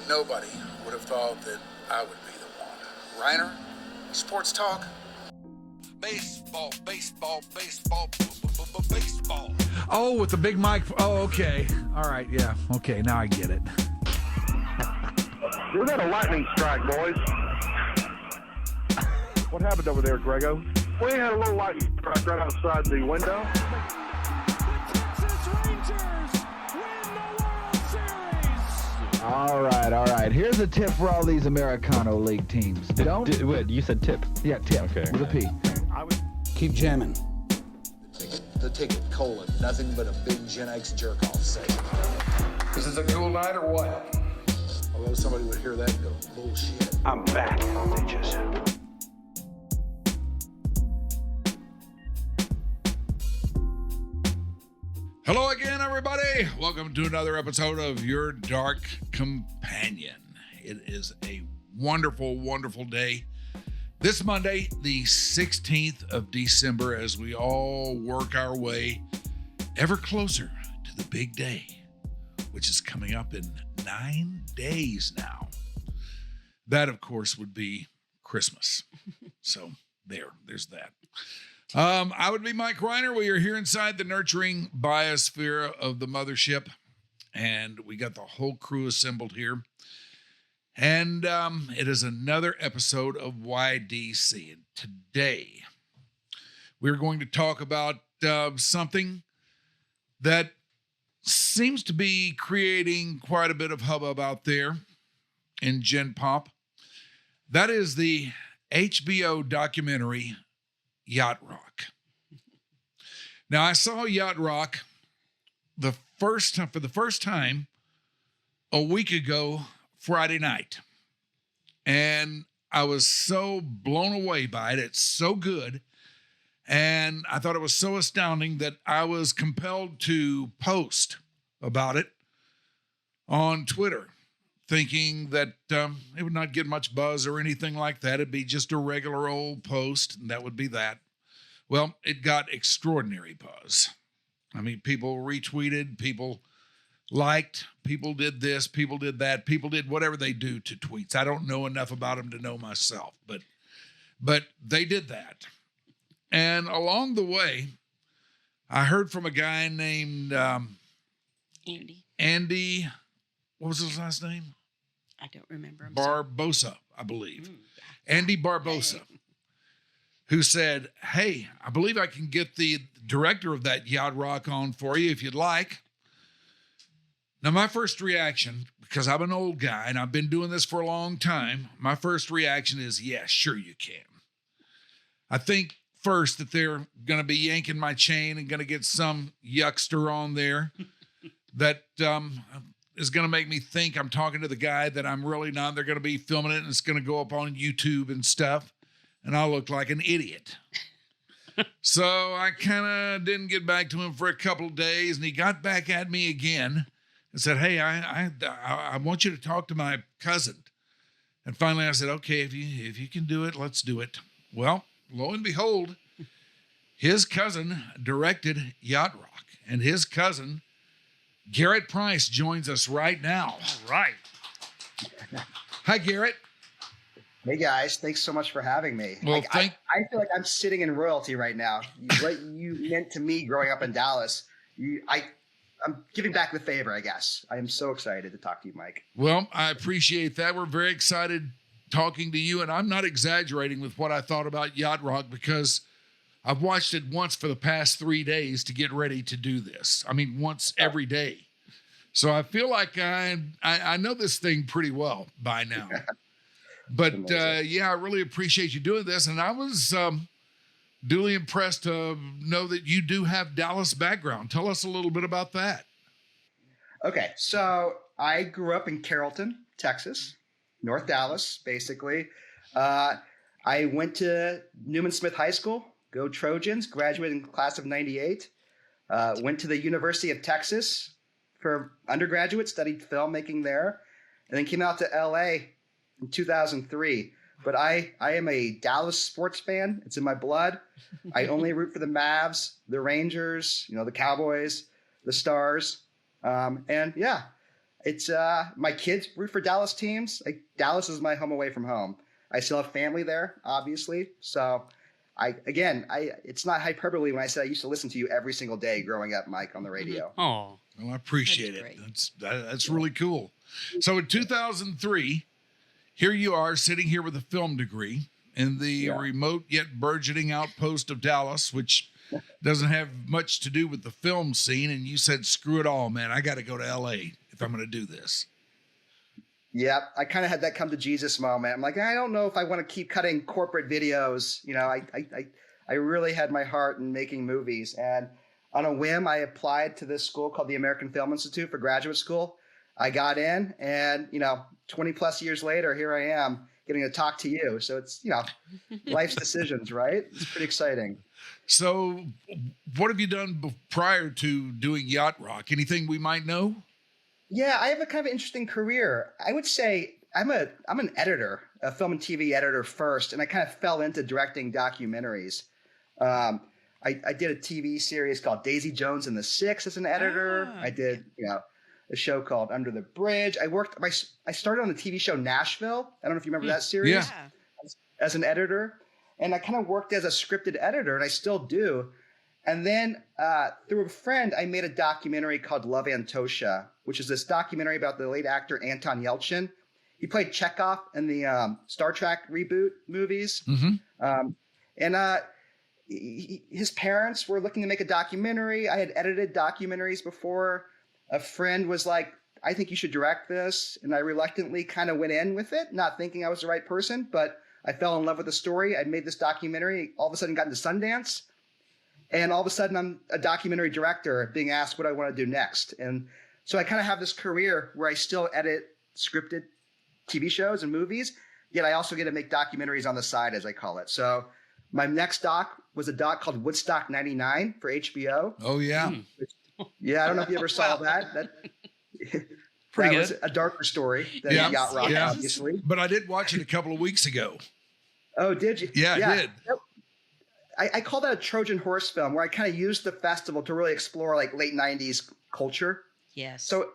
Nobody would have thought that I would be the one. Rhyner, sports talk. Baseball, baseball, baseball, baseball. Oh, with the big mic. Oh, okay. All right, yeah. Okay, now I get it. We got a lightning strike, boys. What happened over there, Grego? We had a little lightning strike right outside the window. The Texas Rangers win the World Series. All right. Here's a tip for all these Americano League teams. Wait, you said tip? Yeah, tip. Okay. With a P. Keep jamming. The ticket, colon, nothing but a big Gen X jerk-off sake. This is a cool night or what? Although somebody would hear that and go, bullshit. I'm back, bitches. Hello again, everybody. Welcome to another episode of Your Dark Companion. It is a wonderful, wonderful day. This Monday, the 16th of December, as we all work our way ever closer to the big day, which is coming up in 9 days now. That, of course, would be Christmas. So there's that. I would be Mike Rhyner. We are here inside the nurturing biosphere of the mothership, and we got the whole crew assembled here. And it is another episode of YDC. And today, we're going to talk about something that seems to be creating quite a bit of hubbub out there in Gen Pop. That is the HBO documentary, Yacht Rock. Now, I saw Yacht Rock for the first time a week ago Friday night. And I was so blown away by it. It's so good. And I thought it was so astounding that I was compelled to post about it on Twitter, thinking that it would not get much buzz or anything like that. It'd be just a regular old post, and that would be that. Well, it got extraordinary buzz. I mean, people retweeted, people liked, people did this, people did that, people did whatever they do to tweets. I don't know enough about them to know myself, but they did that. And along the way, I heard from a guy named Andy, what was his last name? I don't remember. Barbosa, I believe. Andy Barbosa, who said, hey, I believe I can get the director of that Yacht Rock on for you if you'd like. Now, my first reaction, because I'm an old guy and I've been doing this for a long time, my first reaction is, yeah, sure you can. I think first that they're going to be yanking my chain and going to get some yuckster on there that is going to make me think I'm talking to the guy that I'm really not. They're going to be filming it and it's going to go up on YouTube and stuff, and I'll look like an idiot. So I kind of didn't get back to him for a couple of days, and he got back at me again and said, hey, I want you to talk to my cousin. And finally I said, okay, if you can do it, let's do it. Well, lo and behold, his cousin directed Yacht Rock, and his cousin, Garret Price, joins us right now. All right. Hi, Garrett. Hey guys, thanks so much for having me. Well, I feel like I'm sitting in royalty right now. What you meant to me growing up in Dallas, I'm giving back the favor, I guess. I am so excited to talk to you, Mike. Well, I appreciate that. We're very excited talking to you, and I'm not exaggerating with what I thought about Yacht Rock because I've watched it once for the past 3 days to get ready to do this. I mean, once every day. So I feel like I know this thing pretty well by now. But yeah, I really appreciate you doing this. And I was duly impressed to know that you do have Dallas background. Tell us a little bit about that. Okay, so I grew up in Carrollton, Texas, North Dallas, basically. I went to Newman Smith High School, go Trojans, graduated in the class of 98. Went to the University of Texas for undergraduate, studied filmmaking there, and then came out to LA in 2003. But I am a Dallas sports fan. It's in my blood. I only root for the Mavs, the Rangers, the Cowboys, the Stars. And yeah. it's my kids root for Dallas teams. Like Dallas is my home away from home. I still have family there, obviously. So it's not hyperbole when I say I used to listen to you every single day growing up, Mike, on the radio. Oh, Well, I appreciate That's it. That's really cool. So in 2003, here you are sitting here with a film degree in the remote yet burgeoning outpost of Dallas, which doesn't have much to do with the film scene. And you said, screw it all, man. I got to go to LA if I'm going to do this. Yep, I kind of had that come to Jesus moment. I'm like, I don't know if I want to keep cutting corporate videos. You know, I really had my heart in making movies. And on a whim, I applied to this school called the American Film Institute for graduate school. I got in, and 20 plus years later, here I am getting to talk to you. So it's life's decisions, right? It's pretty exciting. So what have you done prior to doing Yacht Rock? Anything we might know? Yeah, I have a kind of interesting career. I would say I'm an editor, a film and TV editor first, and I kind of fell into directing documentaries. I did a TV series called Daisy Jones and the Six as an editor. I did, a show called Under the Bridge. I started on the TV show Nashville. I don't know if you remember that series. Yeah. As an editor, and I kind of worked as a scripted editor, and I still do. And then through a friend, I made a documentary called Love Antosha, which is this documentary about the late actor Anton Yelchin. He played Chekhov in the Star Trek reboot movies. Mm-hmm. His parents were looking to make a documentary. I had edited documentaries before. A friend was like, I think you should direct this. And I reluctantly kind of went in with it, not thinking I was the right person, but I fell in love with the story. I made this documentary, all of a sudden got into Sundance. And all of a sudden I'm a documentary director being asked what I want to do next. And so I kind of have this career where I still edit scripted TV shows and movies, yet I also get to make documentaries on the side, as I call it. So my next doc was a doc called Woodstock 99 for HBO. Oh, yeah. Yeah, I don't know if you ever saw that. That was a darker story than Yacht Rock, obviously. But I did watch it a couple of weeks ago. Oh, did you? Yeah, I did. I call that a Trojan horse film, where I kind of used the festival to really explore like late 90s culture. Yes. So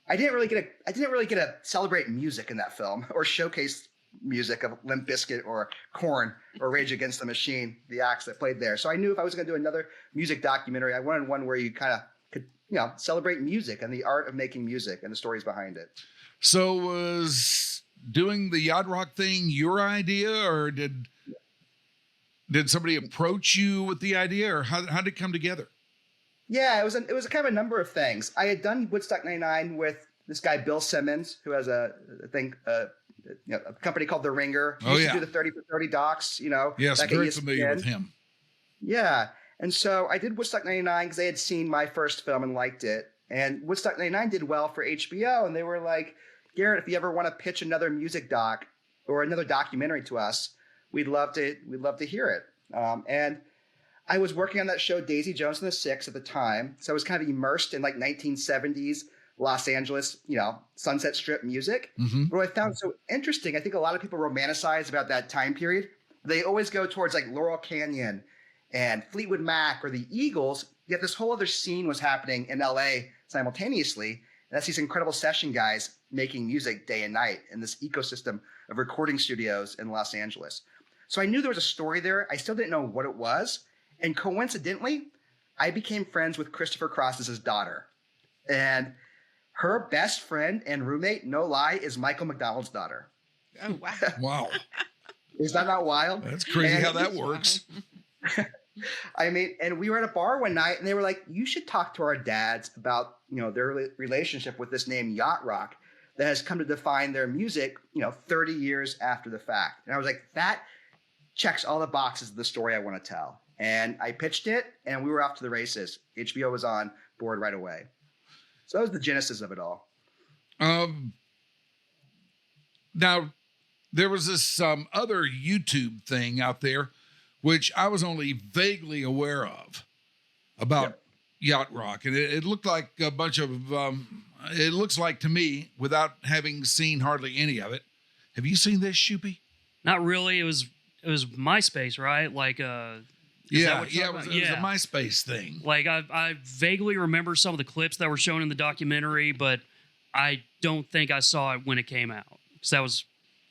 I didn't really get to celebrate music in that film or showcase music of Limp Bizkit or Korn or Rage Against the Machine, the acts that played there. So I knew if I was going to do another music documentary, I wanted one where you kind of could, celebrate music and the art of making music and the stories behind it. So was doing the Yacht Rock thing your idea, or did somebody approach you with the idea, or how did it come together? Yeah, it was a kind of a number of things. I had done Woodstock 99 with this guy, Bill Simmons, who has a company called The Ringer. He used to do the 30 for 30 docs, Yes, back at very ESPN. familiar with him. Yeah. And so I did Woodstock 99 because they had seen my first film and liked it. And Woodstock 99 did well for HBO. And they were like, Garrett, if you ever want to pitch another music doc or another documentary to us, we'd love to hear it. And I was working on that show, Daisy Jones and the Six, at the time. So I was kind of immersed in like 1970s Los Angeles, Sunset Strip music. Mm-hmm. But what I found so interesting, I think a lot of people romanticize about that time period. They always go towards like Laurel Canyon and Fleetwood Mac or the Eagles, yet this whole other scene was happening in LA simultaneously. And that's these incredible session guys making music day and night in this ecosystem of recording studios in Los Angeles. So I knew there was a story there. I still didn't know what it was. And coincidentally, I became friends with Christopher Cross's daughter. And her best friend and roommate, no lie, is Michael McDonald's daughter. Oh, wow. Wow. Is that not wild? That's crazy how that works. I mean, and we were at a bar one night and they were like, you should talk to our dads about, their relationship with this name Yacht Rock that has come to define their music, 30 years after the fact. And I was like, that checks all the boxes of the story I want to tell. And I pitched it and we were off to the races. HBO was on board right away. So that was the genesis of it all. Now, there was this other YouTube thing out there, which I was only vaguely aware of about Yacht Rock. And it looked like a bunch of, it looks like to me, without having seen hardly any of it. Have you seen this, Shoopy? Not really. It was MySpace, right? Like, Yeah, it was a MySpace thing. Like I vaguely remember some of the clips that were shown in the documentary, but I don't think I saw it when it came out, because that was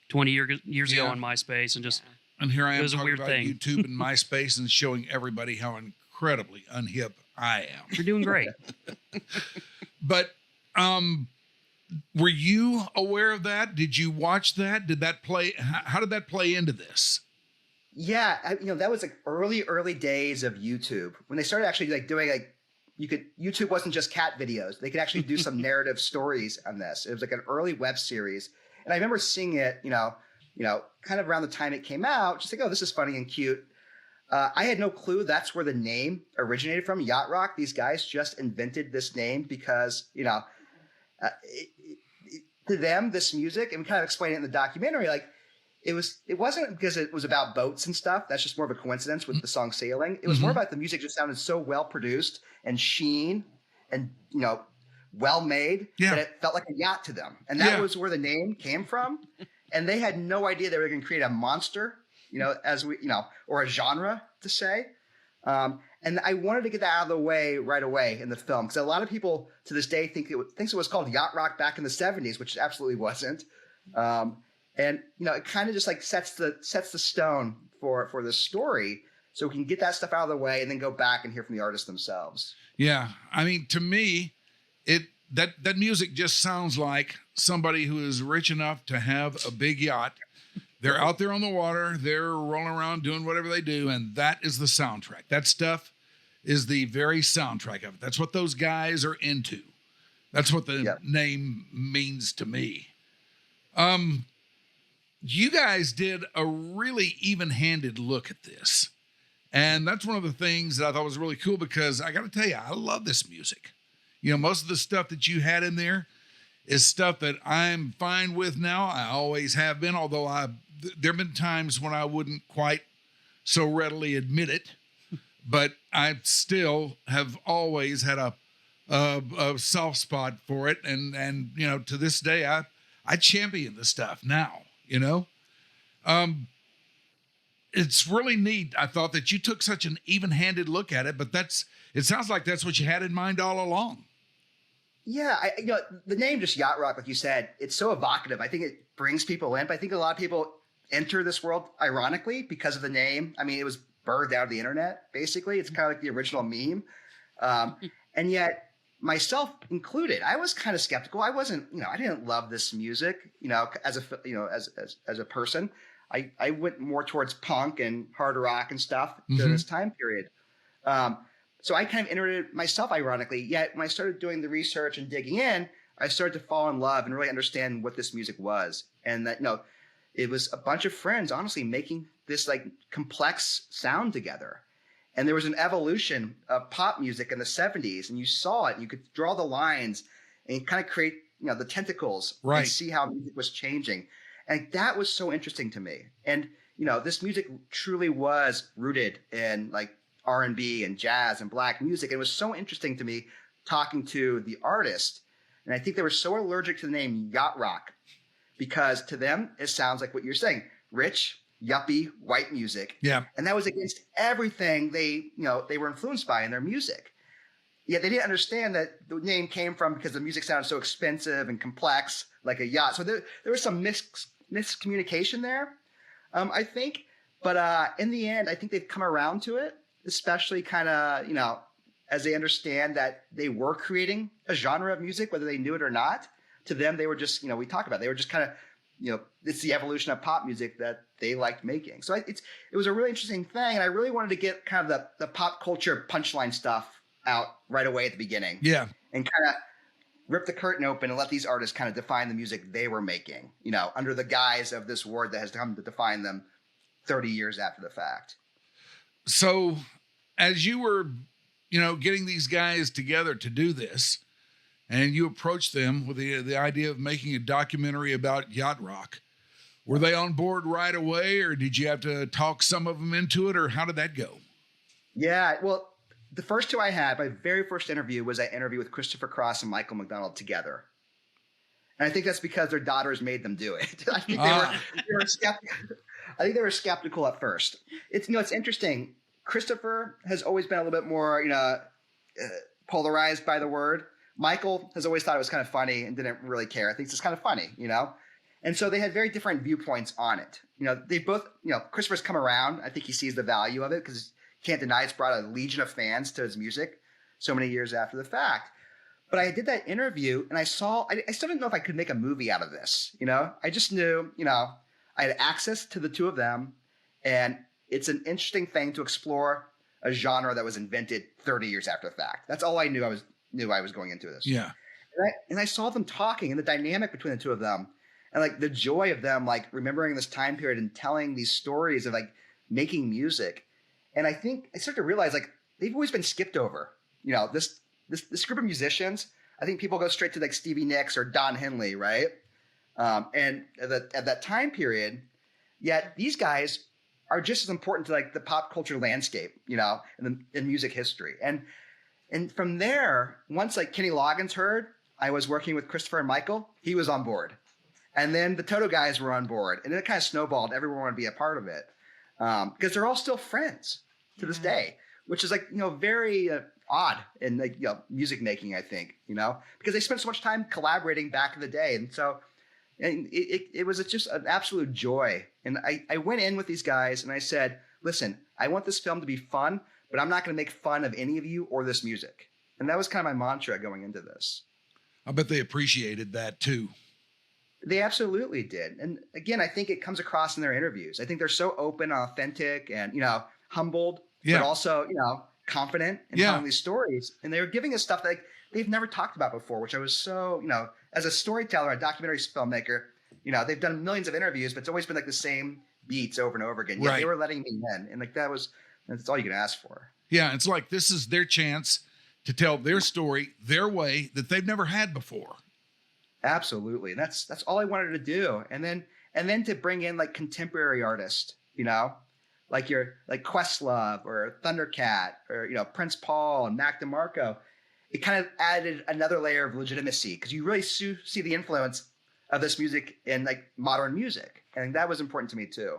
20 years ago Yeah. on MySpace, and just And here I It am was a talking weird about thing. YouTube and MySpace and showing everybody how incredibly unhip I am. you're doing great. But were you aware of that? Did you watch that? Did that play? How did that play into this? Yeah, that was like early days of YouTube when they started actually like doing like YouTube wasn't just cat videos. They could actually do some narrative stories on this. It was like an early web series, and I remember seeing it, kind of around the time it came out, just like, oh, this is funny and cute. I had no clue that's where the name originated from. Yacht Rock. These guys just invented this name because to them, this music, and we kind of explain it in the documentary, like it wasn't because it was about boats and stuff. That's just more of a coincidence with the song Sailing. It was more about the music just sounded so well produced and sheen and, well made that it felt like a yacht to them. And that was where the name came from. And they had no idea they were going to create a monster, or a genre to say. And I wanted to get that out of the way right away in the film, because a lot of people to this day thinks it was called Yacht Rock back in the 70s, which it absolutely wasn't. And it kind of just like sets the stone for this story, so we can get that stuff out of the way and then go back and hear from the artists themselves. Yeah, I mean, to me, that music just sounds like somebody who is rich enough to have a big yacht. They're out there on the water, they're rolling around doing whatever they do, and that is the soundtrack. That stuff is the very soundtrack of it. That's what those guys are into. That's what the name means to me. You guys did a really even-handed look at this. And that's one of the things that I thought was really cool, because I got to tell you, I love this music. Most of the stuff that you had in there is stuff that I'm fine with now. I always have been, although there have been times when I wouldn't quite so readily admit it, but I still have always had a soft spot for it. And to this day, I champion the stuff now, It's really neat. I thought that you took such an even-handed look at it, but it sounds like that's what you had in mind all along. Yeah, the name just Yacht Rock, like you said, it's so evocative. I think it brings people in, but I think a lot of people enter this world ironically because of the name. I mean, it was birthed out of the internet, basically. It's kind of like the original meme. And yet, myself included, I was kind of skeptical. I wasn't, I didn't love this music, as a person. I went more towards punk and hard rock and stuff during this time period. So I kind of entered it myself, ironically. Yet when I started doing the research and digging in, I started to fall in love and really understand what this music was. And that, it was a bunch of friends, honestly, making this like complex sound together. And there was an evolution of pop music in the 70s, and you saw it, and you could draw the lines and kind of create, the tentacles and see how music was changing. And that was so interesting to me. And, this music truly was rooted in like R&B and jazz and black music. It was so interesting to me talking to the artist. And I think they were so allergic to the name Yacht Rock because to them, it sounds like what you're saying, rich, yuppie, white music. Yeah. And that was against everything they were influenced by in their music. Yet they didn't understand that the name came from because the music sounded so expensive and complex, like a yacht. So there was some miscommunication there, I think. But in the end, I think they've come around to it, especially kind of, as they understand that they were creating a genre of music, whether they knew it or not. To them, they were just, we talk about, they were just kind of, it's the evolution of pop music that they liked making. So it was a really interesting thing. And I really wanted to get kind of the pop culture punchline stuff out right away at the beginning. Yeah. And kind of rip the curtain open and let these artists kind of define the music they were making, under the guise of this word that has come to define them 30 years after the fact. So as you were, getting these guys together to do this, and you approached them with the idea of making a documentary about Yacht Rock, were they on board right away, or did you have to talk some of them into it, or how did that go? Yeah, well, the first two I had, my very first interview was an interview with Christopher Cross and Michael McDonald together. And I think that's because their daughters made them do it. I think they were skeptical. I think they were skeptical at first. It's interesting. Christopher has always been a little bit more polarized by the word, Michael has always thought it was kind of funny and didn't really care. I think it's just kind of funny, And so they had very different viewpoints on it. They both, Christopher's come around. I think he sees the value of it because he can't deny it's brought a legion of fans to his music so many years after the fact. But I did that interview and I still didn't know if I could make a movie out of this. I just knew, I had access to the two of them, and it's an interesting thing to explore a genre that was invented 30 years after the fact. That's all I knew. I was going into this. Yeah. And I saw them talking and the dynamic between the two of them, and like the joy of them, like remembering this time period and telling these stories of like making music. And I think I started to realize like they've always been skipped over. This group of musicians. I think people go straight to like Stevie Nicks or Don Henley, right? And at that time period, yet these guys are just as important to like the pop culture landscape, in music history. And from there, once like Kenny Loggins heard I was working with Christopher and Michael, he was on board. And then the Toto guys were on board, and it kind of snowballed. Everyone wanted to be a part of it because they're all still friends to this day, which is like, very odd in like, music making, I think, because they spent so much time collaborating back in the day. And so it was just an absolute joy. And I went in with these guys and I said, listen, I want this film to be fun, but I'm not going to make fun of any of you or this music. And that was kind of my mantra going into this. I bet they appreciated that too. They absolutely did. And again, I think it comes across in their interviews. I think they're so open, authentic, and, humbled, but also, confident in telling these stories. And they were giving us stuff that like, they've never talked about before, which I was so, as a storyteller, a documentary filmmaker, they've done millions of interviews, but it's always been like the same beats over and over again. Yeah, they were letting me in. And like that's all you can ask for. Yeah, it's like this is their chance to tell their story their way that they've never had before. Absolutely. And that's all I wanted to do. And then to bring in like contemporary artists, like Questlove or Thundercat or, Prince Paul and Mac DeMarco. It kind of added another layer of legitimacy because you really see the influence of this music in like modern music. And that was important to me too.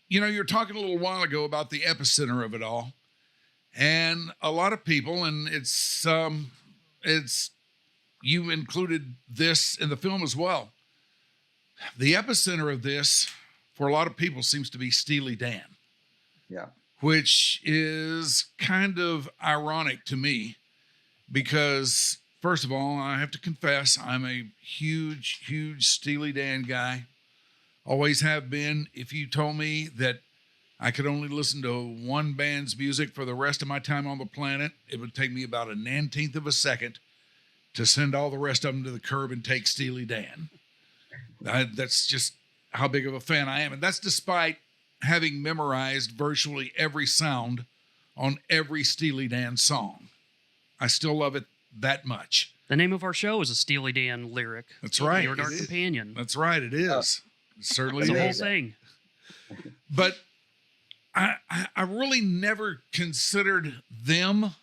You're talking a little while ago about the epicenter of it all. And a lot of people, and it's you included this in the film as well. The epicenter of this for a lot of people seems to be Steely Dan. Yeah. Which is kind of ironic to me because, first of all, I have to confess, I'm a huge, huge Steely Dan guy. Always have been. If you told me that I could only listen to one band's music for the rest of my time on the planet, it would take me about a 19th of a second to send all the rest of them to the curb and take Steely Dan. That's just how big of a fan I am. And that's despite having memorized virtually every sound on every Steely Dan song. I still love it that much. The name of our show is a Steely Dan lyric. That's right. Your Dark Companion. That's right. It is. It certainly it's is. the whole thing. But I really never considered them,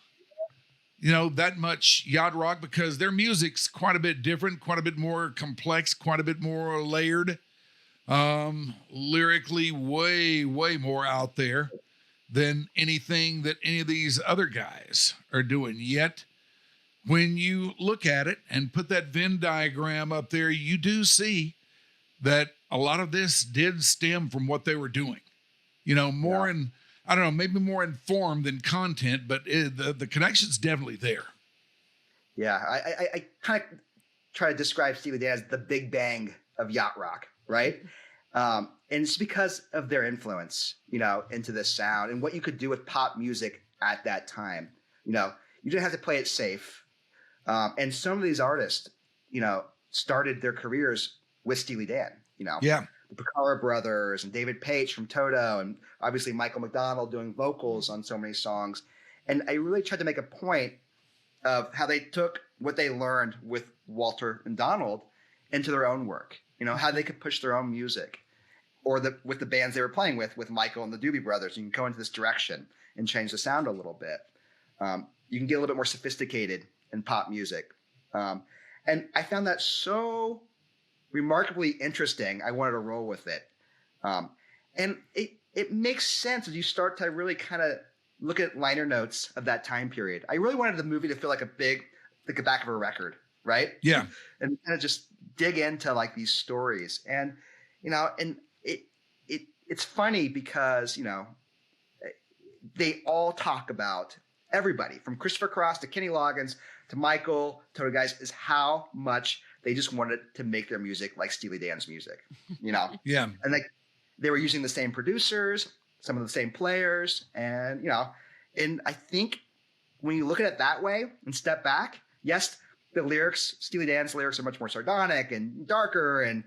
that much Yacht Rock because their music's quite a bit different, quite a bit more complex, quite a bit more layered. Lyrically way, way more out there than anything that any of these other guys are doing. Yet, when you look at it and put that Venn diagram up there, you do see that a lot of this did stem from what they were doing. More in, I don't know, maybe more in form than content, but the connection's definitely there. Yeah, I kind of try to describe Steely Dan as the Big Bang of Yacht Rock, right? And it's because of their influence, into this sound and what you could do with pop music at that time. You didn't have to play it safe. And some of these artists, started their careers with Steely Dan, Yeah. The Picard brothers and David Paich from Toto and obviously Michael McDonald doing vocals on so many songs. And I really tried to make a point of how they took what they learned with Walter and Donald into their own work, how they could push their own music or with the bands they were playing with Michael and the Doobie Brothers. You can go into this direction and change the sound a little bit. You can get a little bit more sophisticated in pop music. And I found that so remarkably interesting. I wanted to roll with it. And it makes sense as you start to really kind of look at liner notes of that time period. I really wanted the movie to feel like the back of a record, right? Yeah. And kind of just dig into like these stories. And, and it's funny because, they all talk about everybody from Christopher Cross to Kenny Loggins to Michael, to the guys, is how much they just wanted to make their music like Steely Dan's music, Yeah. And like they were using the same producers, some of the same players. And, and I think when you look at it that way and step back, yes, the lyrics, Steely Dan's lyrics are much more sardonic and darker and,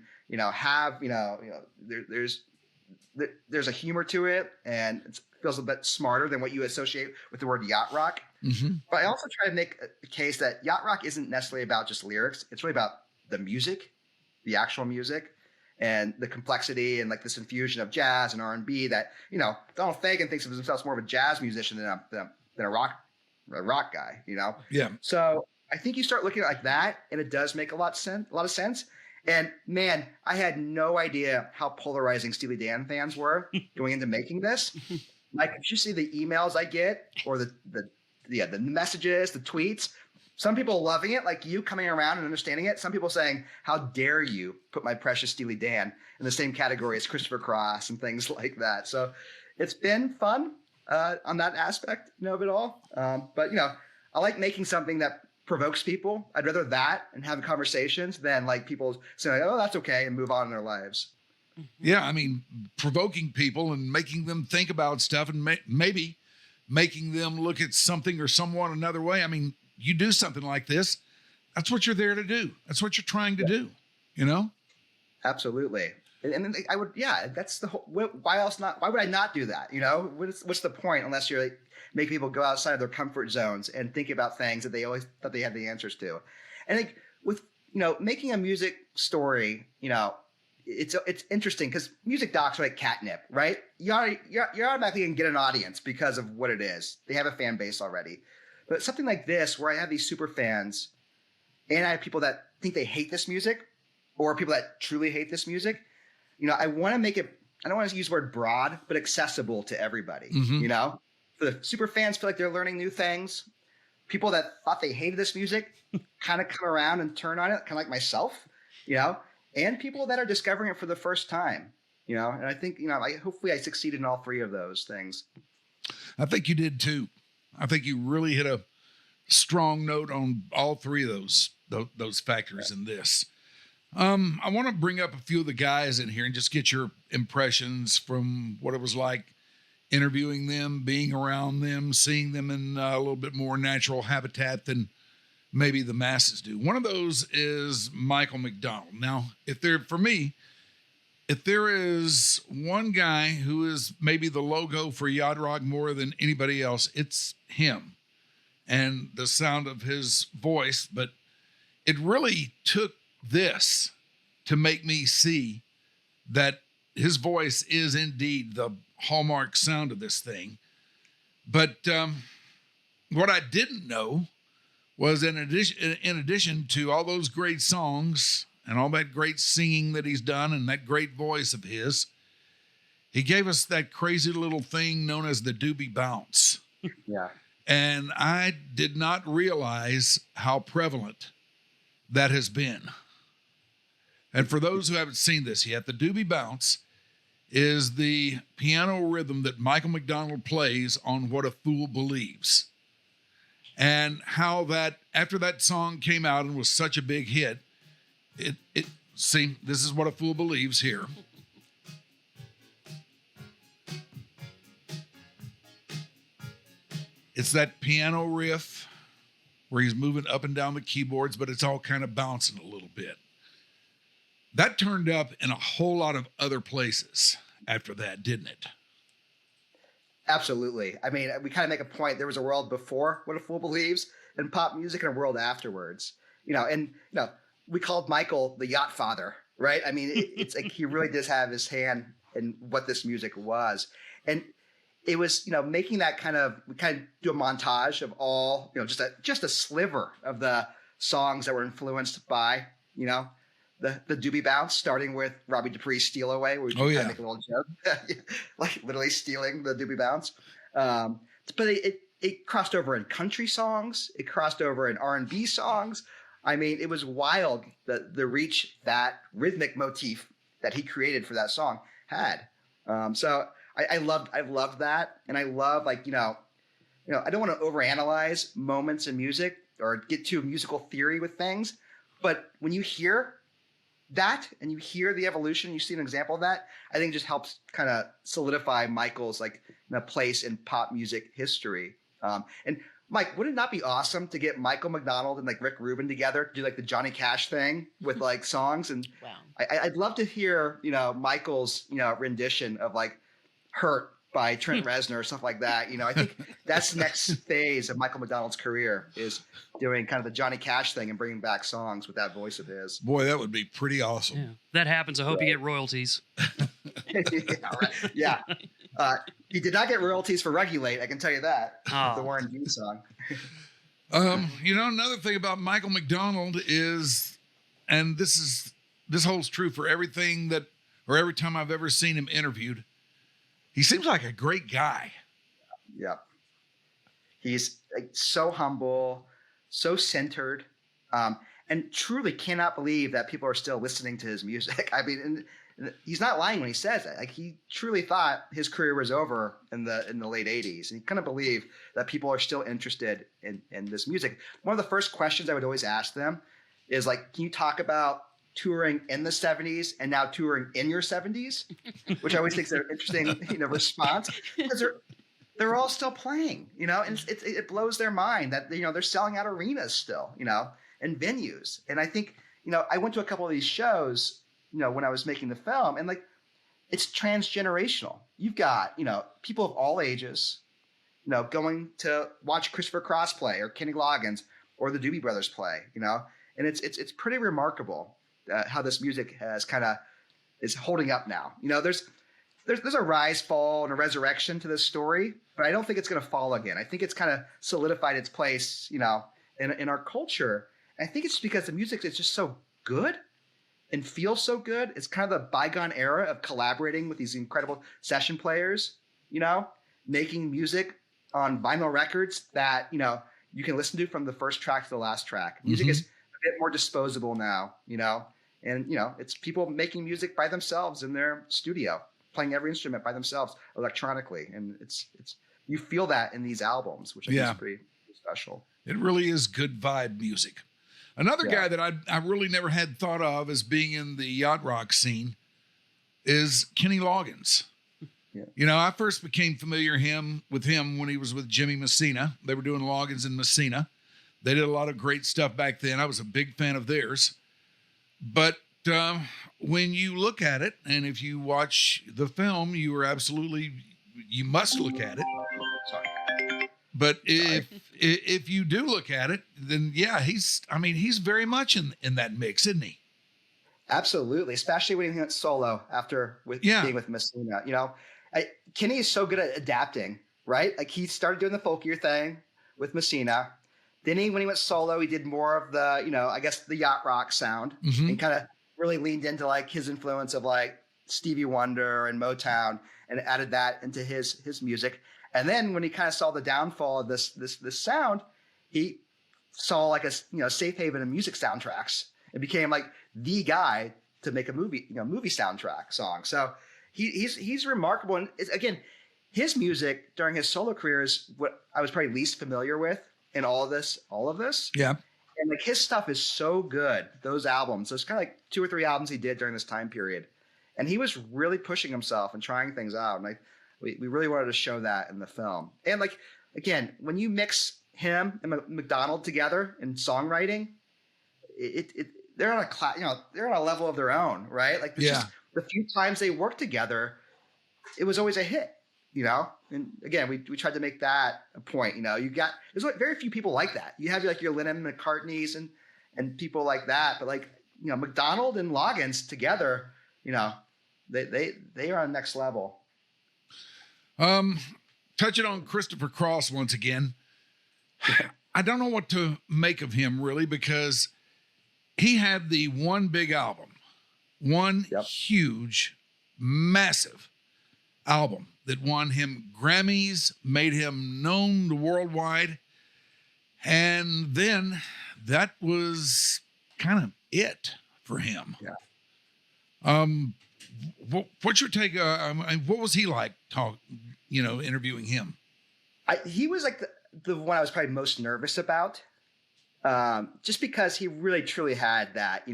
there's a humor to it and it feels a bit smarter than what you associate with the word yacht rock. Mm-hmm. But I also try to make a case that yacht rock isn't necessarily about just lyrics. It's really about the music, the actual music, and the complexity and like this infusion of jazz and R&B that, Donald Fagen thinks of himself as more of a jazz musician than a rock guy, Yeah. So I think you start looking at it like that and it does make a lot of sense. And man, I had no idea how polarizing Steely Dan fans were going into making this. Like, if you see the emails I get or the messages, the tweets, some people loving it, like you coming around and understanding it. Some people saying, how dare you put my precious Steely Dan in the same category as Christopher Cross and things like that. So it's been fun on that aspect, of it all. But, I like making something that provokes people. I'd rather that and have conversations than like people saying, oh, that's okay, and move on in their lives. Yeah. I mean, provoking people and making them think about stuff and maybe making them look at something or someone another way. I mean, you do something like this, that's what you're there to do. That's what you're trying to do, Absolutely. And I would, that's the whole, why else not? Why would I not do that? What's the point unless you're like, make people go outside of their comfort zones and think about things that they always thought they had the answers to. And like with, making a music story, it's interesting because music docs are like catnip, right? You're automatically going to get an audience because of what it is. They have a fan base already. But something like this, where I have these super fans and I have people that think they hate this music or people that truly hate this music, I want to make it, I don't want to use the word broad, but accessible to everybody, Mm-hmm. The super fans feel like they're learning new things. People that thought they hated this music kind of come around and turn on it, kind of like myself, and people that are discovering it for the first time, and I think, hopefully I succeeded in all three of those things. I think you did too. I think you really hit a strong note on all three of those factors in this. I want to bring up a few of the guys in here and just get your impressions from what it was like interviewing them, being around them, seeing them in a little bit more natural habitat than maybe the masses do. One of those is Michael McDonald. Now, if there is one guy who is maybe the logo for Yacht Rock more than anybody else, it's him and the sound of his voice. But it really took this to make me see that his voice is indeed the hallmark sound of this thing. But what I didn't know was in addition to all those great songs and all that great singing that he's done and that great voice of his, he gave us that crazy little thing known as the doobie bounce. Yeah. And I did not realize how prevalent that has been. And for those who haven't seen this yet, the doobie bounce is the piano rhythm that Michael McDonald plays on What a Fool Believes. And how that, after that song came out and was such a big hit, see, this is What a Fool Believes here. It's that piano riff where he's moving up and down the keyboards, but it's all kind of bouncing a little bit. That turned up in a whole lot of other places after that, didn't it? Absolutely. I mean, we kind of make a point. There was a world before What a Fool Believes in pop music and a world afterwards. We called Michael the yacht father, right? I mean, it's like he really does have his hand in what this music was. And it was, making that we kind of do a montage of all, just a sliver of the songs that were influenced by, the doobie bounce, starting with Robbie Dupree's Steal Away, where we kind of make a little joke, like literally stealing the doobie bounce. but it crossed over in country songs. It crossed over in R&B songs. I mean, it was wild the reach that rhythmic motif that he created for that song had. So I loved that, and I love, like, I don't want to overanalyze moments in music or get too musical theory with things, but when you hear that and you hear the evolution, you see an example of that, I think it just helps kind of solidify Michael's place in pop music history. And Mike, would it not be awesome to get Michael McDonald and Rick Rubin together to do the Johnny Cash thing with songs? And Wow. I'd love to hear, Michael's, rendition of Hurt by Trent Reznor or stuff like that. I think that's the next phase of Michael McDonald's career, is doing kind of the Johnny Cash thing and bringing back songs with that voice of his. Boy, that would be pretty awesome. Yeah. If that happens, I hope you get royalties. Yeah, right. Yeah. He did not get royalties for Regulate, I can tell you that. Oh. The Warren G song. Another thing about Michael McDonald is, and this holds true for everything every time I've ever seen him interviewed, he seems like a great guy. Yeah. He's so humble, so centered, and truly cannot believe that people are still listening to his music. I mean, and he's not lying when he says that. He truly thought his career was over in the late 80s. And he couldn't believe that people are still interested in this music. One of the first questions I would always ask them is can you talk about touring in the 70s and now touring in your 70s? Which I always think is an interesting response, because they're all still playing, and it blows their mind that they're selling out arenas still, and venues. And I think I went to a couple of these shows when I was making the film, and it's transgenerational. You've got people of all ages going to watch Christopher Cross play, or Kenny Loggins, or the Doobie Brothers play, and it's pretty remarkable how this music has is holding up now. There's a rise, fall, and a resurrection to this story, but I don't think it's going to fall again. I think it's kind of solidified its place, in our culture. And I think it's because the music is just so good and feels so good. It's kind of the bygone era of collaborating with these incredible session players, making music on vinyl records that, you can listen to from the first track to the last track. Music is a bit more disposable now, and, it's people making music by themselves in their studio, playing every instrument by themselves electronically. And it's you feel that in these albums, which I think is pretty special. It really is good vibe music. Another guy that I really never had thought of as being in the yacht rock scene is Kenny Loggins. Yeah. I first became familiar with him when he was with Jimmy Messina. They were doing Loggins and Messina. They did a lot of great stuff back then. I was a big fan of theirs. But when you look at it, and if you watch the film, you must look at it. Sorry. But if you do look at it, then he's very much in that mix, isn't he? Absolutely, especially when he went solo being with Messina. Kenny is so good at adapting, right? He started doing the folkier thing with Messina. Then when he went solo, he did more of the, the yacht rock sound, and kind of really leaned into his influence of Stevie Wonder and Motown, and added that into his music. And then when he kind of saw the downfall of this sound, he saw a safe haven in music soundtracks, and became the guy to make a movie soundtrack song. So he's remarkable. And again, his music during his solo career is what I was probably least familiar with in all of this. Yeah. And his stuff is so good. Those albums, there's kind of 2 or 3 albums he did during this time period. And he was really pushing himself and trying things out. And we really wanted to show that in the film. And again, when you mix him and McDonald together in songwriting, they're on they're on a level of their own, right? Just the few times they worked together, it was always a hit, And again, we tried to make that a point. There's very few people like that. You have your Lennon McCartneys and people like that, but McDonald and Loggins together, they are on next level. Touching on Christopher Cross once again, I don't know what to make of him really, because he had the one big album, huge, massive album that won him Grammys, made him known worldwide. And then that was kind of it for him. Yeah. What's your take? What was he like interviewing him? He was like the one I was probably most nervous about, just because he really truly had that,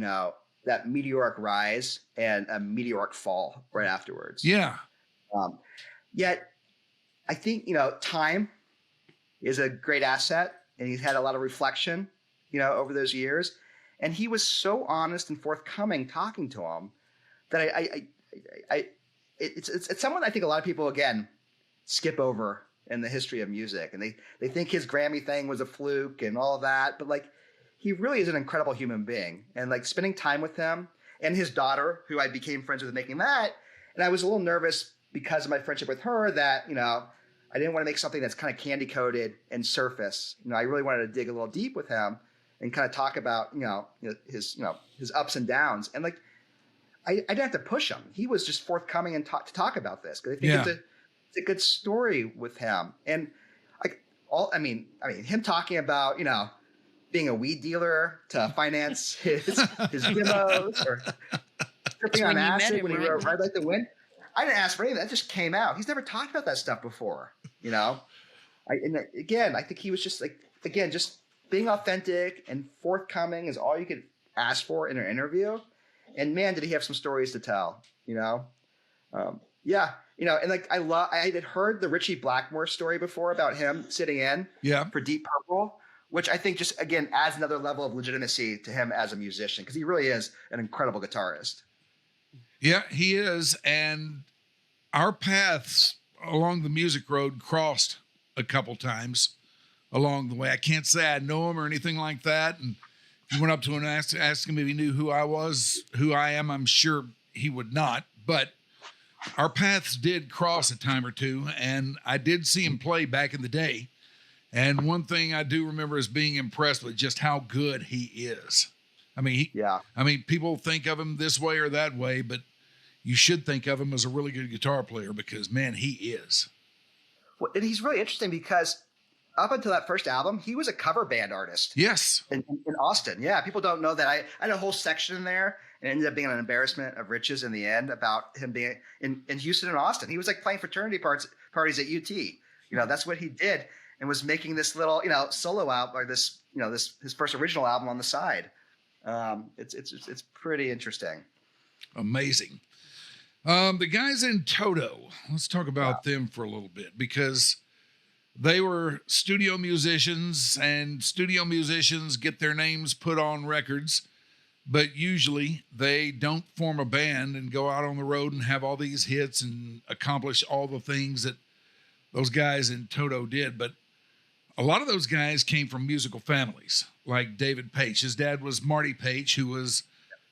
that meteoric rise and a meteoric fall right afterwards. Yeah. Yet I think, time is a great asset, and he's had a lot of reflection, over those years. And he was so honest and forthcoming talking to him that it's someone I think a lot of people, again, skip over in the history of music. And they think his Grammy thing was a fluke and all of that. But like, he really is an incredible human being. And like spending time with him and his daughter, who I became friends with making that. And I was a little nervous because of my friendship with her that, I didn't want to make something that's kind of candy coated and surface. I really wanted to dig a little deep with him and kind of talk about, his ups and downs. And like, I didn't have to push him. He was just forthcoming and to talk about this, because I think it's a good story with him. And him talking about, being a weed dealer to finance his demos, or tripping on acid when he wrote Red Like the Wind. I didn't ask for any of that. That just came out. He's never talked about that stuff before, I think he was just just being authentic and forthcoming is all you could ask for in an interview. And man, did he have some stories to tell, and like I had heard the Ritchie Blackmore story before about him sitting in for Deep Purple, which I think just, again, adds another level of legitimacy to him as a musician, because he really is an incredible guitarist. Yeah, he is. And our paths along the music road crossed a couple times along the way. I can't say I know him or anything like that. And if you went up to him and asked him if he knew who I was, who I am, I'm sure he would not. But our paths did cross a time or two, and I did see him play back in the day. And one thing I do remember is being impressed with just how good he is. People think of him this way or that way, but you should think of him as a really good guitar player, because, man, he is. Well, and he's really interesting because up until that first album, he was a cover band artist. Yes. In Austin. Yeah, people don't know that. I had a whole section in there, and it ended up being an embarrassment of riches in the end about him being in Houston and Austin. He was like playing fraternity parties at UT. That's what he did, and was making this little, solo album, or this, his first original album on the side. It's pretty interesting. Amazing. The guys in Toto, let's talk about them for a little bit, because they were studio musicians, and studio musicians get their names put on records, but usually they don't form a band and go out on the road and have all these hits and accomplish all the things that those guys in Toto did. But a lot of those guys came from musical families, like David Paich. His dad was Marty Paich, who was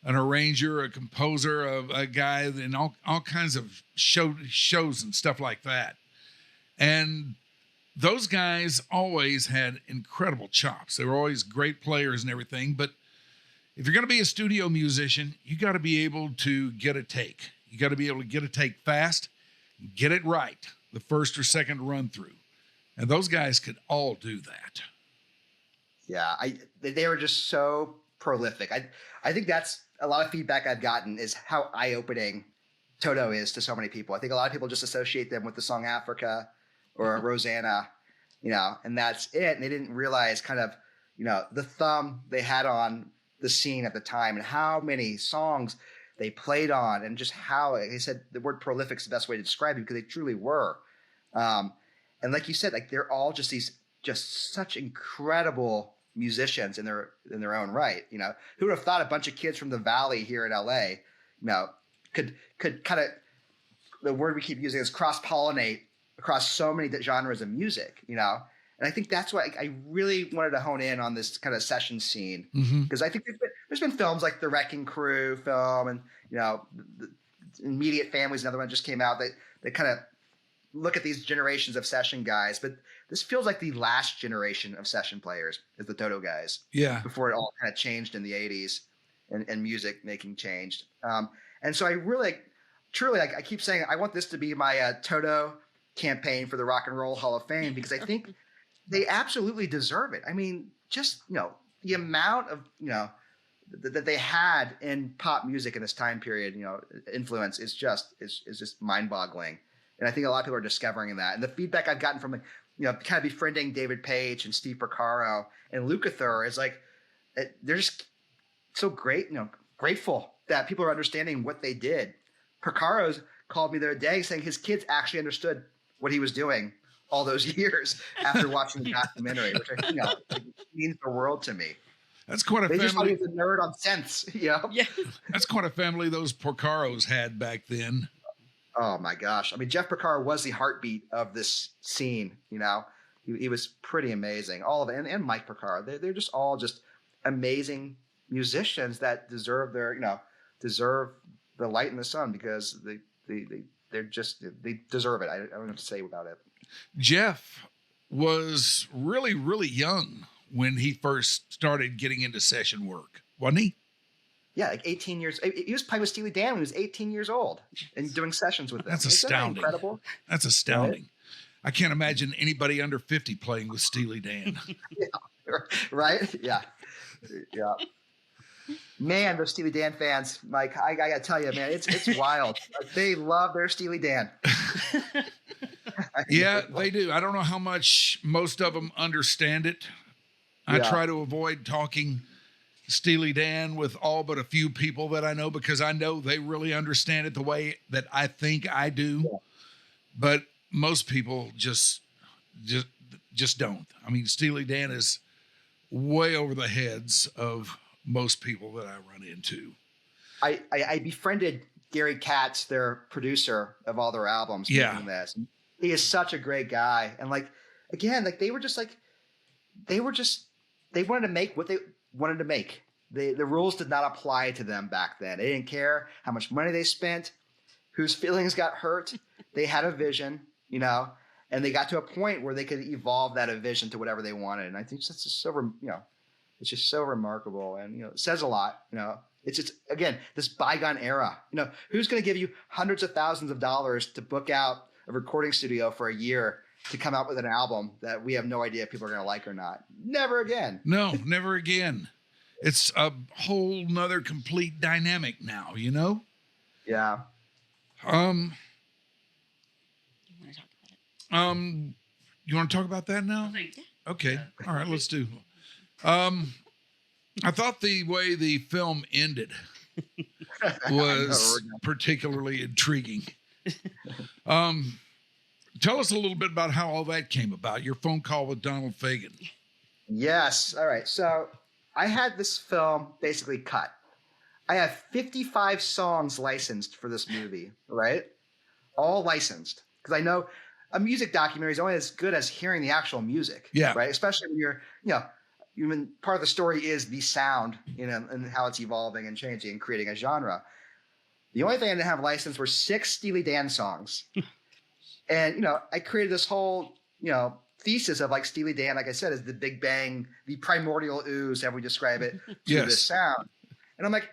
an arranger, a composer, a guy in all kinds of shows and stuff like that. And those guys always had incredible chops. They were always great players and everything. But if you're going to be a studio musician, you got to be able to get a take. You got to be able to get a take fast, get it right the first or second run through. And those guys could all do that. Yeah, they were just so prolific. I think that's a lot of feedback I've gotten, is how eye-opening Toto is to so many people. I think a lot of people just associate them with the song Africa or Rosanna, and that's it. And they didn't realize kind of, the thumb they had on the scene at the time, and how many songs they played on, and just how, like I said, the word prolific is the best way to describe it, because they truly were. And like you said, like, they're all just such incredible musicians in their own right. Who would have thought a bunch of kids from the Valley here in LA, could kind of, the word we keep using is cross-pollinate across so many genres of music, And I think that's why I really wanted to hone in on this kind of session scene, because I think there's been films like the Wrecking Crew film, and the Immediate Family's another one that just came out that kind of look at these generations of session guys, but this feels like the last generation of session players is the Toto guys. Yeah. Before it all kind of changed in the 80s and music making changed. And so I really, truly, I keep saying, I want this to be my Toto campaign for the Rock and Roll Hall of Fame because I think they absolutely deserve it. I mean, just, the amount of, that they had in pop music in this time period, influence is just mind-boggling. And I think a lot of people are discovering that. And the feedback I've gotten from, kind of befriending David Page and Steve Porcaro and Lukather is like, they're just so great, grateful that people are understanding what they did. Porcaro's called me the other day saying his kids actually understood what he was doing all those years after watching the documentary, which I think means the world to me. That's quite a they family. Just thought he was a nerd on sense, Yeah. That's quite a family those Porcaros had back then. Oh my gosh! I mean, Jeff Porcaro was the heartbeat of this scene. He was pretty amazing. All of it, and Mike Porcaro. They're just all just amazing musicians that deserve deserve the light in the sun because they deserve it. I don't know what to say about it. Jeff was really, really young when he first started getting into session work, wasn't he? Yeah, like 18 years. He was playing with Steely Dan when he was 18 years old and doing sessions with them. That's astounding. That incredible? That's astounding. Right? I can't imagine anody under 50 playing with Steely Dan. Yeah, right? Yeah. Yeah. Man, those Steely Dan fans, Mike, I got to tell you, man, it's wild. They love their Steely Dan. Yeah, they do. I don't know how much most of them understand it. I try to avoid talking Steely Dan with all but a few people that I know because I know they really understand it the way that I think I do. Yeah. But most people just don't. I mean, Steely Dan is way over the heads of most people that I run into. I befriended Gary Katz, their producer of all their albums. Yeah. This. He is such a great guy. And they wanted to make what they wanted to make. The rules did not apply to them back then. They didn't care how much money they spent, whose feelings got hurt. They had a vision, and they got to a point where they could evolve that vision to whatever they wanted. And I think that's just so, it's just so remarkable. And, it says a lot, It's just, again, this bygone era. Who's going to give you hundreds of thousands of dollars to book out a recording studio for a year to come out with an album that we have no idea if people are going to like or not? Never again. No, never again. It's a whole nother complete dynamic now, Yeah. You want to talk about that now? Okay. All right, let's do. I thought the way the film ended was particularly intriguing. Tell us a little bit about how all that came about, your phone call with Donald Fagen. Yes. All right. So I had this film basically cut. I have 55 songs licensed for this movie, right? All licensed. Because I know a music documentary is only as good as hearing the actual music. Yeah. Right. Especially when you're, even part of the story is the sound, and how it's evolving and changing and creating a genre. The only thing I didn't have licensed were 6 Steely Dan songs. And, I created this whole, thesis of like Steely Dan, like I said, is the Big Bang, the primordial ooze, how we describe it, to this sound. And I'm like,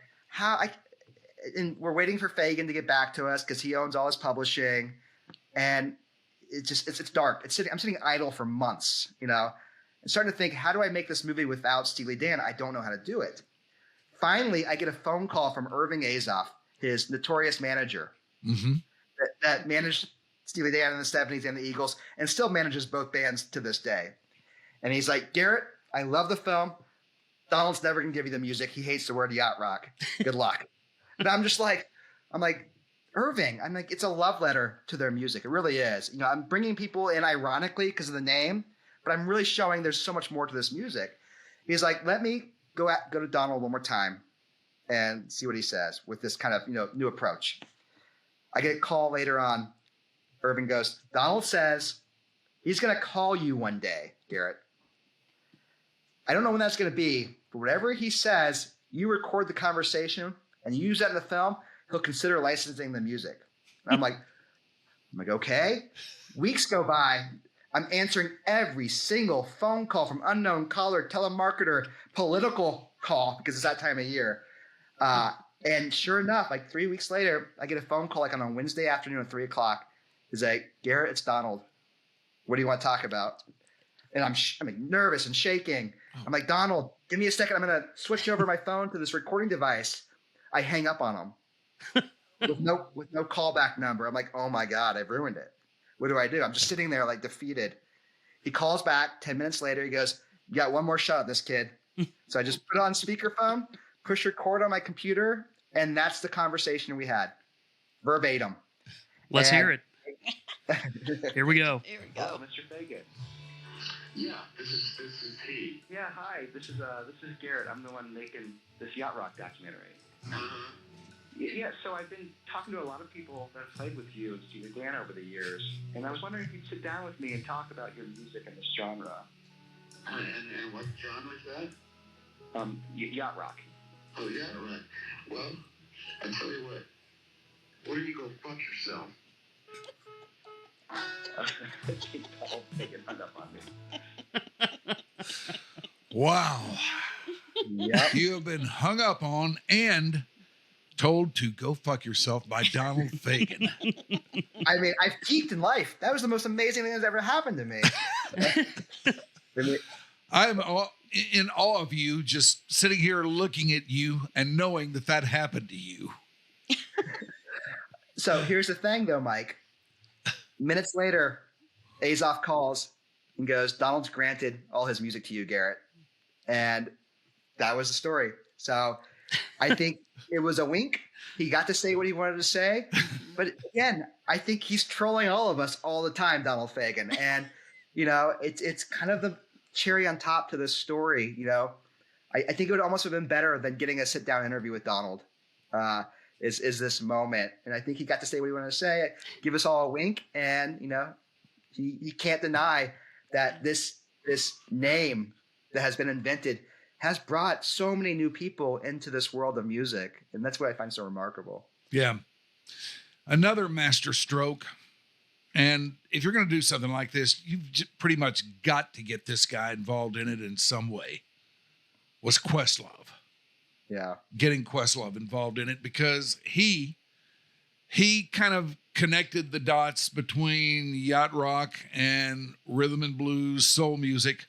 and we're waiting for Fagen to get back to us because he owns all his publishing. And it's dark. I'm sitting idle for months, and starting to think, how do I make this movie without Steely Dan? I don't know how to do it. Finally, I get a phone call from Irving Azoff, his notorious manager, that managed Steely Dan in the 70s and the Eagles and still manages both bands to this day. And he's like, Garrett, I love the film. Donald's never going to give you the music. He hates the word yacht rock. Good luck. And I'm like, Irving, it's a love letter to their music. It really is. I'm bringing people in ironically because of the name, but I'm really showing there's so much more to this music. He's like, let me go to Donald one more time and see what he says with this kind of, new approach. I get a call later on. Irving goes, Donald says he's going to call you one day, Garrett. I don't know when that's going to be, but whatever he says, you record the conversation and you use that in the film, he'll consider licensing the music. And I'm like, okay. Weeks go by. I'm answering every single phone call from unknown caller, telemarketer, political call, because it's that time of year. And sure enough, like 3 weeks later, I get a phone call on a Wednesday afternoon at 3:00. He's like, Garrett, it's Donald. What do you want to talk about? And I'm like nervous and shaking. I'm like, Donald, give me a second. I'm going to switch over my phone to this recording device. I hang up on him with no callback number. I'm like, oh my God, I've ruined it. What do I do? I'm just sitting there like defeated. He calls back 10 minutes later. He goes, you got one more shot at this, kid. So I just put it on speakerphone, push record on my computer, and that's the conversation we had. Verbatim. Let's hear it. Here we go. Here we go. Oh, Mr. Fagan. Yeah, this is he. Yeah, hi. This is Garrett. I'm the one making this Yacht Rock documentary. Uh-huh. Yeah, so I've been talking to a lot of people that have played with you and Steely Dan over the years, and I was wondering if you'd sit down with me and talk about your music in this genre. And what genre is that? Yacht Rock. Oh, yeah, right. Well, I tell you what. Why don't you go fuck yourself? I'll take it hung up on me. Wow. Yep. You have been hung up on and told to go fuck yourself by Donald Fagan. I mean, I've peaked in life. That was the most amazing thing that's ever happened to me. I'm in awe of you, just sitting here looking at you and knowing that happened to you. So here's the thing, though, Mike. Minutes later, Azoff calls and goes, Donald's granted all his music to you, Garrett. And that was the story. So I think it was a wink. He got to say what he wanted to say. But again, I think he's trolling all of us all the time, Donald Fagan. And, it's kind of the cherry on top to this story. I think it would almost have been better than getting a sit-down interview with Donald. Is this moment. And I think he got to say what he wanted to say, give us all a wink. And, he can't deny that this name that has been invented has brought so many new people into this world of music. And that's what I find so remarkable. Yeah. Another master stroke. And if you're going to do something like this, you've pretty much got to get this guy involved in it in some way, was Questlove. Yeah. Getting Questlove involved in it because he kind of connected the dots between yacht rock and rhythm and blues, soul music,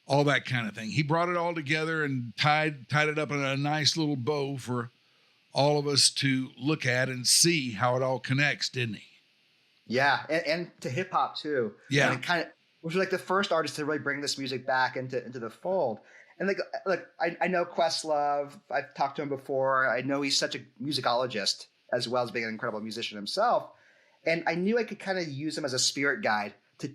all that kind of thing. He brought it all together and tied it up in a nice little bow for all of us to look at and see how it all connects, didn't he? Yeah, and to hip hop too. Yeah, and kind of was like the first artist to really bring this music back into the fold. And I know Questlove. I've talked to him before. I know he's such a musicologist as well as being an incredible musician himself. And I knew I could kind of use him as a spirit guide to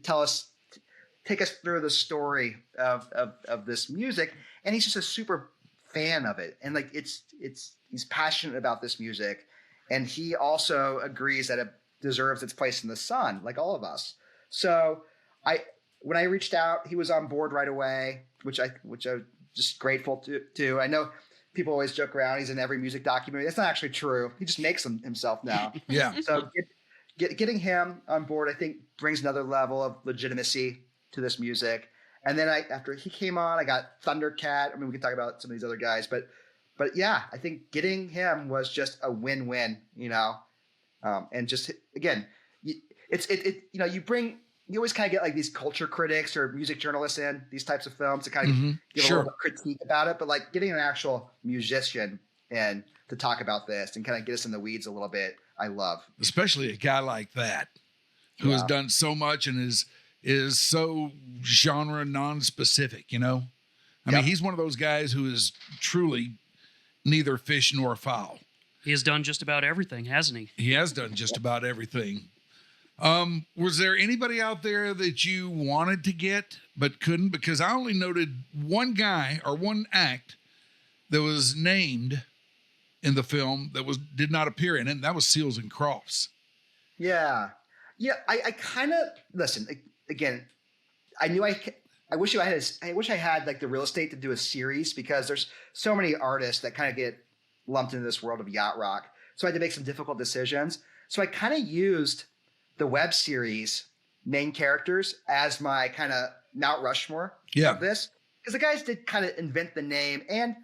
take us through the story of this music. And he's just a super fan of it. And he's passionate about this music. And he also agrees that it deserves its place in the sun, like all of us. So when I reached out, he was on board right away, which I'm just grateful to. I know people always joke around, he's in every music documentary. That's not actually true. He just makes them himself now. Yeah. So getting him on board, I think, brings another level of legitimacy to this music. And then after he came on, I got Thundercat. I mean, we can talk about some of these other guys, but yeah, I think getting him was just a win-win, and just, again, you always kind of get like these culture critics or music journalists in these types of films to kind of give a little critique about it. But like getting an actual musician in to talk about this and kind of get us in the weeds a little bit, I love. Especially a guy like that who has done so much and is so genre non-specific, I mean, he's one of those guys who is truly neither fish nor fowl. He has done just about everything, hasn't he? He has done just about everything. Was there anybody out there that you wanted to get but couldn't? Because I only noted one guy or one act that was named in the film that did not appear in it, and that was Seals and Crofts. Yeah. I kind of listen again. I wish I had like the real estate to do a series because there's so many artists that kind of get lumped into this world of yacht rock. So I had to make some difficult decisions. So I kind of used the web series main characters as my kind of Mount Rushmore of this, because the guys did kind of invent the name and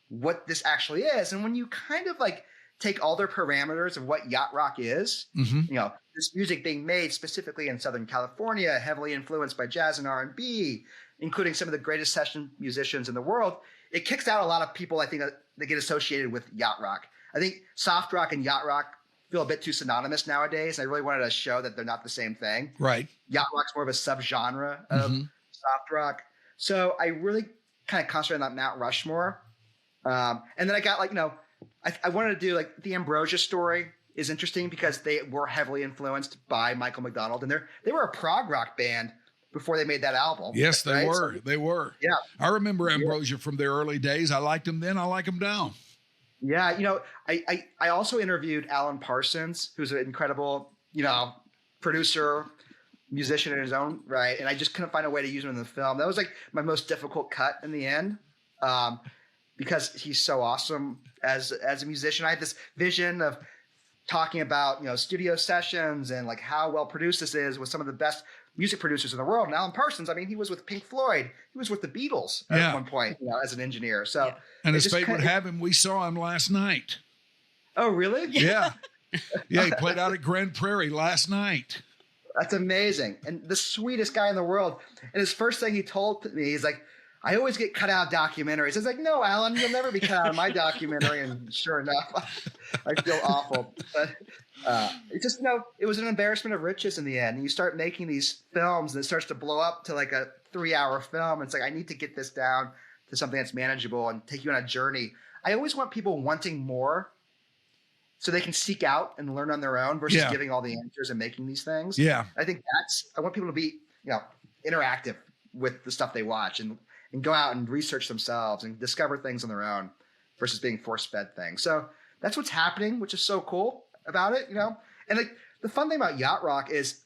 what this actually is. And when you kind of like take all their parameters of what yacht rock is, Mhm. you know, this music being made specifically in Southern California, heavily influenced by jazz and R&B, including some of the greatest session musicians in the world. It kicks out a lot of people, I think, that get associated with yacht rock. I think soft rock and yacht rock feel a bit too synonymous nowadays. I really wanted to show that they're not the same thing. Right. Yacht rock's more of a subgenre of soft rock. So I really kind of concentrated on that Mount Rushmore. And then I got I wanted to do the Ambrosia story is interesting because they were heavily influenced by Michael McDonald, and they were a prog rock band before they made that album. Yes, they right? were. So, They were. yeah. I remember Ambrosia from their early days. I liked them then. I like them now. Yeah. I also interviewed Alan Parsons, who's an incredible, producer, musician in his own right. And I just couldn't find a way to use him in the film. That was my most difficult cut in the end. Because he's so awesome as a musician. I had this vision of talking about, studio sessions and how well produced this is with some of the best music producers in the world. And Alan Parsons, he was with Pink Floyd. He was with the Beatles at one point, as an engineer. So, and as fate would have him, we saw him last night. Oh, really? Yeah. Yeah. He played out at Grand Prairie last night. That's amazing. And the sweetest guy in the world. And his first thing he told me, he's like, I always get cut out of documentaries. I was like, no, Alan, you'll never be cut out of my documentary. And sure enough, I feel awful. But it just, it was an embarrassment of riches in the end. And you start making these films and it starts to blow up to a 3-hour film. It's I need to get this down to something that's manageable and take you on a journey. I always want people wanting more so they can seek out and learn on their own versus giving all the answers and making these things. Yeah. I think I want people to be, interactive with the stuff they watch and go out and research themselves and discover things on their own versus being force-fed things. So that's what's happening, which is so cool about it, And the fun thing about Yacht Rock is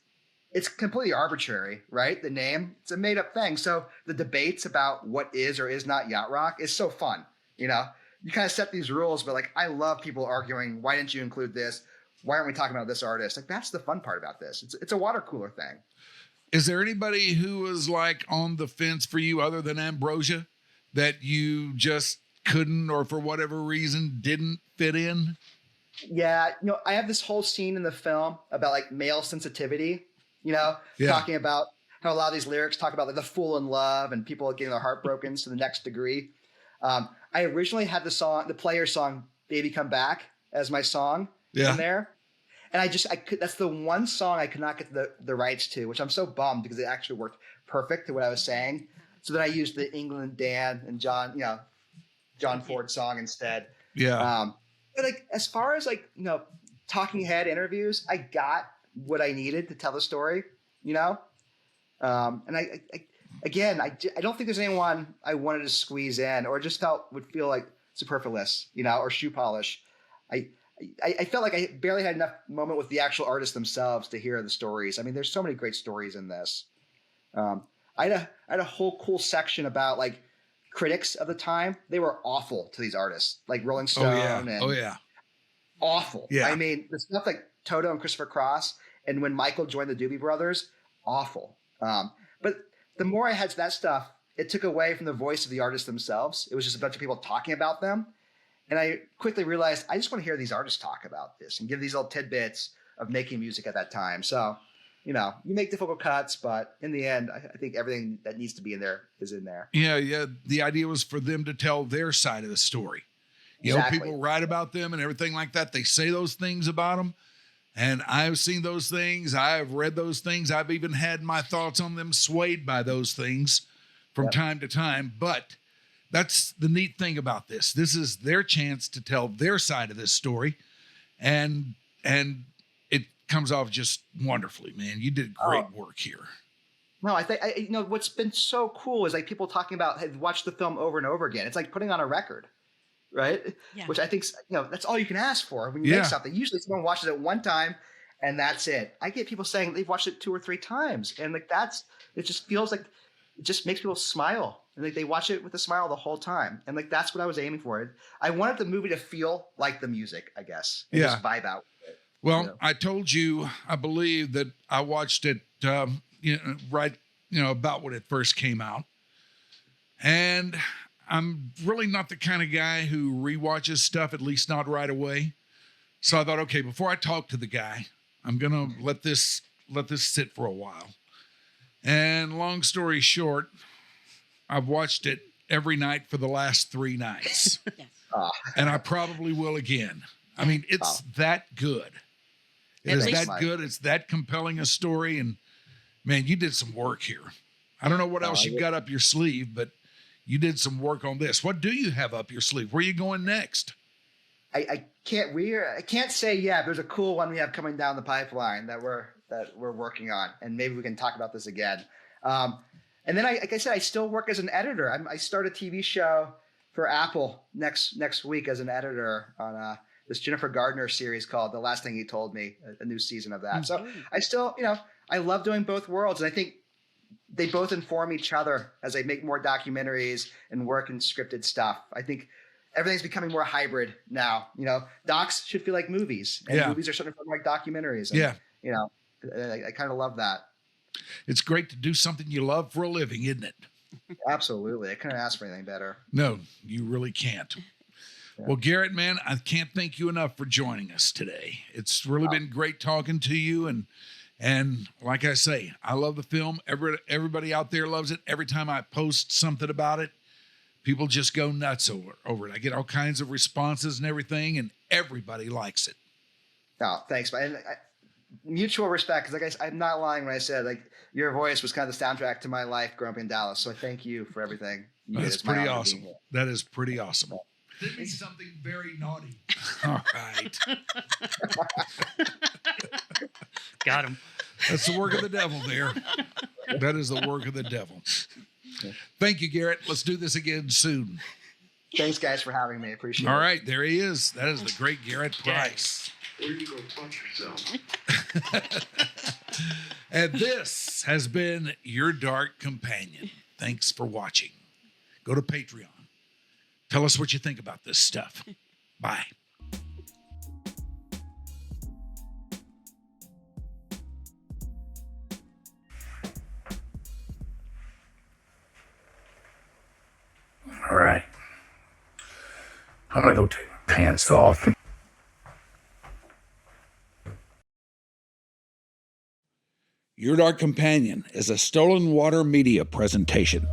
it's completely arbitrary, right? The name, it's a made-up thing. So the debates about what is or is not Yacht Rock is so fun, You kind of set these rules, but I love people arguing, why didn't you include this? Why aren't we talking about this artist? That's the fun part about this. It's a water cooler thing. Is there anybody who was on the fence for you other than Ambrosia that you just couldn't or for whatever reason didn't fit in? Yeah. I have this whole scene in the film about male sensitivity, talking about how a lot of these lyrics talk about the fool in love and people getting their heart broken to the next degree. I originally had the Player song, Baby Come Back as my song in there. And that's the one song I could not get the rights to, which I'm so bummed because it actually worked perfect to what I was saying. So then I used the England Dan and John Ford song instead. Yeah. But as far as talking head interviews, I got what I needed to tell the story, And I don't think there's anyone I wanted to squeeze in or just would feel superfluous, or shoe polish. I felt like I barely had enough moment with the actual artists themselves to hear the stories. There's so many great stories in this. I had a whole cool section about critics of the time. They were awful to these artists, Rolling Stone. Awful. Yeah. The stuff like Toto and Christopher Cross, and when Michael joined the Doobie Brothers, awful. But the more I had that stuff, it took away from the voice of the artists themselves. It was just a bunch of people talking about them. And I quickly realized I just want to hear these artists talk about this and give these little tidbits of making music at that time. So, you make difficult cuts, but in the end, I think everything that needs to be in there is in there. Yeah. The idea was for them to tell their side of the story. Exactly. People write about them and everything like that. They say those things about them. And I've seen those things. I've read those things. I've even had my thoughts on them swayed by those things from time to time. But that's the neat thing about this. This is their chance to tell their side of this story. And it comes off just wonderfully, man. You did great work here. No, I think, what's been so cool is people talking about, have watched the film over and over again. It's like putting on a record, right? Yeah. Which I think, that's all you can ask for when you make something. Usually someone watches it one time and that's it. I get people saying they've watched it 2 or 3 times. And it just feels like it just makes people smile. And they watch it with a smile the whole time. And that's what I was aiming for. I wanted the movie to feel like the music, I guess. And just vibe out with it. Well, I told you, I believe that I watched it, about when it first came out. And I'm really not the kind of guy who rewatches stuff, at least not right away. So I thought, okay, before I talk to the guy, I'm going to let this sit for a while. And long story short, I've watched it every night for the last 3 nights. And I probably will again. I mean, it's that good. It is that good. It's that compelling a story. And man, you did some work here. I don't know what else you've got up your sleeve, but you did some work on this. What do you have up your sleeve? Where are you going next? I can't say yet. There's a cool one we have coming down the pipeline that we're working on, and maybe we can talk about this again. And then, like I said, I still work as an editor. I start a TV show for Apple next week as an editor on this Jennifer Gardner series called The Last Thing He Told Me, a new season of that. So I still, I love doing both worlds, and I think they both inform each other as I make more documentaries and work in scripted stuff. I think everything's becoming more hybrid now. Docs should feel like movies, and movies are starting to feel like documentaries. And, I kind of love that. It's great to do something you love for a living, isn't it? Absolutely. I couldn't ask for anything better. No, you really can't. Yeah. Well, Garrett, man, I can't thank you enough for joining us today. It's really been great talking to you. And like I say, I love the film. Everybody out there loves it. Every time I post something about it, people just go nuts over it. I get all kinds of responses and everything, and everybody likes it. Oh, thanks, man. And mutual respect, because I'm not lying when I said your voice was kind of the soundtrack to my life growing up in Dallas. So I thank you for everything. That's pretty awesome. That is pretty awesome. Did me something very naughty. All right. Got him. That's the work of the devil there. That is the work of the devil. Thank you, Garrett. Let's do this again soon. Thanks, guys, for having me. Appreciate it. All right. There he is. That is the great Garret Price. Where do you go fuck yourself? And this has been Your Dark Companion. Thanks for watching. Go to Patreon. Tell us what you think about this stuff. Bye. All right. I'm gonna go take my pants off. Your Dark Companion is a Stolen Water Media presentation.